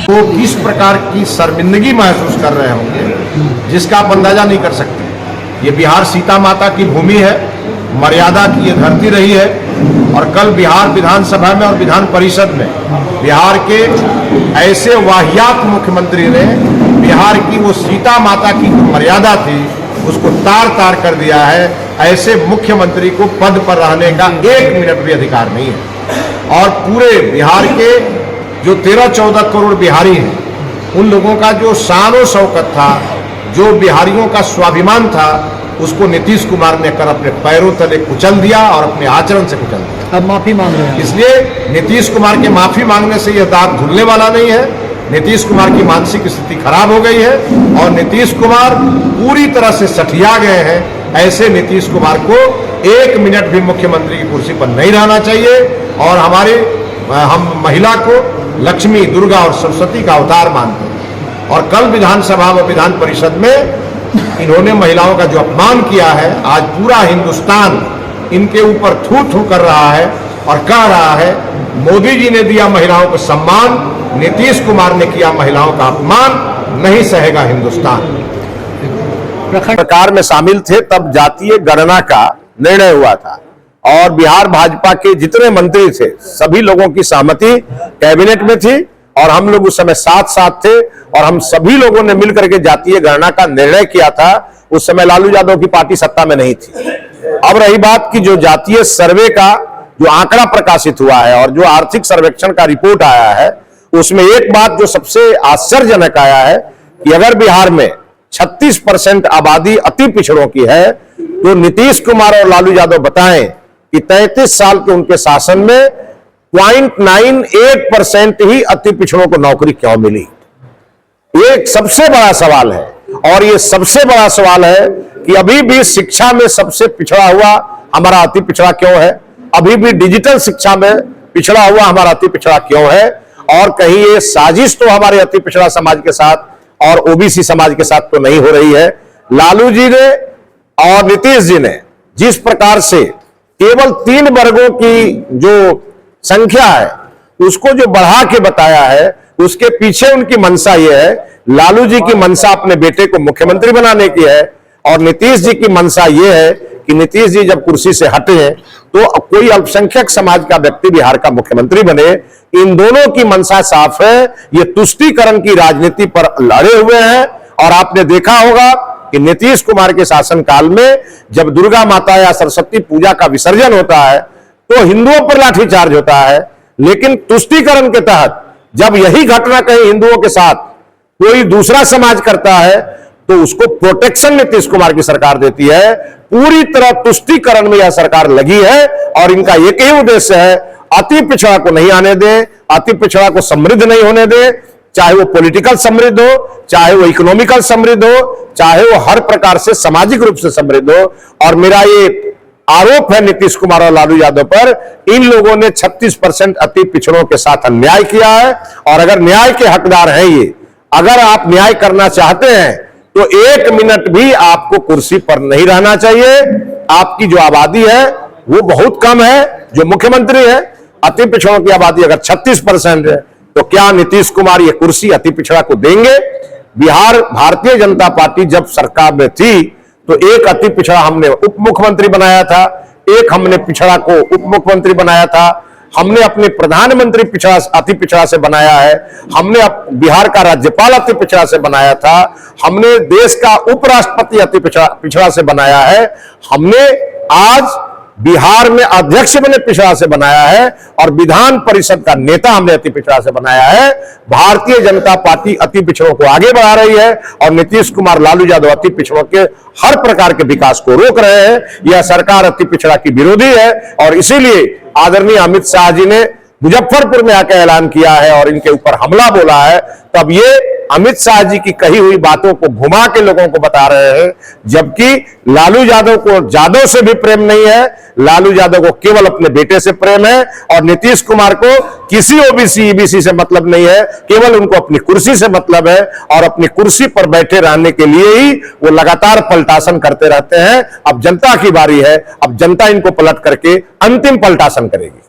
वो किस प्रकार की शर्मिंदगी महसूस कर रहे होंगे जिसका आप अंदाजा नहीं कर सकते। ये बिहार सीता माता की भूमि है, मर्यादा की ये धरती रही है, और कल बिहार विधानसभा में और विधान परिषद में बिहार के ऐसे वाहियात मुख्यमंत्री ने बिहार की वो सीता माता की जो मर्यादा थी उसको तार तार कर दिया है। ऐसे मुख्यमंत्री को पद पर रहने का 1 मिनट भी अधिकार नहीं है। और पूरे बिहार के जो 13-14 करोड़ बिहारी हैं, उन लोगों का जो शान और शौकत था, जो बिहारियों का स्वाभिमान था, उसको नीतीश कुमार ने कर अपने पैरों तले कुचल दिया और अपने आचरण से कुचल दिया। अब माफी मांग रहे हैं। इसलिए नीतीश कुमार के माफी मांगने से यह दाग धुलने वाला नहीं है। नीतीश कुमार की मानसिक स्थिति खराब हो गई है और नीतीश कुमार पूरी तरह से सठिया गए हैं। ऐसे नीतीश कुमार को 1 मिनट भी मुख्यमंत्री की कुर्सी पर नहीं रहना चाहिए। और हम महिला को लक्ष्मी, दुर्गा और सरस्वती का अवतार मानते हैं। और कल विधानसभा व विधान परिषद में इन्होंने महिलाओं का जो अपमान किया है, आज पूरा हिंदुस्तान इनके ऊपर थू थू कर रहा है और कह रहा है मोदी जी ने दिया महिलाओं को सम्मान, नीतीश कुमार ने किया महिलाओं का अपमान, नहीं सहेगा हिंदुस्तान। सरकार में शामिल थे तब जातीय गणना का निर्णय हुआ था और बिहार भाजपा के जितने मंत्री थे सभी लोगों की सहमति कैबिनेट में थी और हम लोग उस समय साथ साथ थे और हम सभी लोगों ने मिलकर के जातीय गणना का निर्णय किया था। उस समय लालू यादव की पार्टी सत्ता में नहीं थी। अब रही बात की जो जातीय सर्वे का जो आंकड़ा प्रकाशित हुआ है और जो आर्थिक सर्वेक्षण का रिपोर्ट आया है, उसमें एक बात जो सबसे आश्चर्यजनक आया है कि अगर बिहार में 36% आबादी अति पिछड़ों की है तो नीतीश कुमार और लालू यादव बताएं कि 33 साल के उनके शासन में 0.98% ही अति पिछड़ों को नौकरी क्यों मिली। ये सबसे बड़ा सवाल है। और ये सबसे बड़ा सवाल है कि अभी भी शिक्षा में सबसे पिछड़ा हुआ हमारा अति पिछड़ा क्यों है, अभी भी डिजिटल शिक्षा में पिछड़ा हुआ हमारा अति पिछड़ा क्यों है। और कहीं ये साजिश तो हमारे अति पिछड़ा समाज के साथ और ओबीसी समाज के साथ तो नहीं हो रही है। लालू जी ने और नीतीश जी ने जिस प्रकार से केवल 3 वर्गों की जो संख्या है उसको जो बढ़ा के बताया है, उसके पीछे उनकी मंशा यह है। लालू जी की मंशा अपने बेटे को मुख्यमंत्री बनाने की है और नीतीश जी की मंशा यह है कि नीतीश जी जब कुर्सी से हटे तो कोई अल्पसंख्यक समाज का व्यक्ति बिहार का मुख्यमंत्री बने। इन दोनों की मंशा साफ है। ये तुष्टीकरण की राजनीति पर लड़े हुए हैं। और आपने देखा होगा कि नीतीश कुमार के शासनकाल में जब दुर्गा माता या सरस्वती पूजा का विसर्जन होता है तो हिंदुओं पर लाठीचार्ज होता है, लेकिन तुष्टीकरण के तहत जब यही घटना कहीं हिंदुओं के साथ कोई दूसरा समाज करता है तो उसको प्रोटेक्शन नीतीश कुमार की सरकार देती है। पूरी तरह तुष्टीकरण में यह सरकार लगी है और इनका एक ही उद्देश्य है, अति पिछड़ा को नहीं आने दे, अति पिछड़ा को समृद्ध नहीं होने दे, चाहे वो पॉलिटिकल समृद्ध हो, चाहे वो इकोनॉमिकल समृद्ध हो, चाहे वो हर प्रकार से सामाजिक रूप से समृद्ध हो। और मेरा ये आरोप है नीतीश कुमार और लालू यादव पर, इन लोगों ने 36% अति पिछड़ों के साथ अन्याय किया है। और अगर न्याय के हकदार हैं ये, अगर आप न्याय करना चाहते हैं तो 1 मिनट भी आपको कुर्सी पर नहीं रहना चाहिए। आपकी जो आबादी है वो बहुत कम है, जो मुख्यमंत्री है। अति पिछड़ों की आबादी अगर 36% है तो क्या नीतीश कुमार ये कुर्सी अति पिछड़ा को देंगे? बिहार भारतीय जनता पार्टी जब सरकार में थी तो एक अति पिछड़ा हमने उप मुख्यमंत्री बनाया था, एक हमने पिछड़ा को उप मुख्यमंत्री बनाया था, हमने अपने प्रधानमंत्री पिछड़ा अति पिछड़ा से बनाया है, हमने बिहार का राज्यपाल अति पिछड़ा से बनाया था, हमने देश का उपराष्ट्रपति अति पिछड़ा से बनाया है। हमने आज बिहार में अध्यक्ष मैंने पिछड़ा से बनाया है और विधान परिषद का नेता हमने अति पिछड़ा से बनाया है। भारतीय जनता पार्टी अति पिछड़ों को आगे बढ़ा रही है और नीतीश कुमार लालू यादव अति पिछड़ों के हर प्रकार के विकास को रोक रहे हैं। यह सरकार अति पिछड़ा की विरोधी है और इसीलिए आदरणीय अमित शाह जी ने मुजफ्फरपुर में आकर ऐलान किया है और इनके ऊपर हमला बोला है। तब ये अमित शाह जी की कही हुई बातों को घुमा के लोगों को बता रहे हैं, जबकि लालू यादव को यादव से भी प्रेम नहीं है। लालू यादव को केवल अपने बेटे से प्रेम है और नीतीश कुमार को किसी ओबीसी ईबीसी से मतलब नहीं है, केवल उनको अपनी कुर्सी से मतलब है और अपनी कुर्सी पर बैठे रहने के लिए ही वो लगातार पलटासन करते रहते हैं। अब जनता की बारी है, अब जनता इनको पलट करके अंतिम पलटासन करेगी।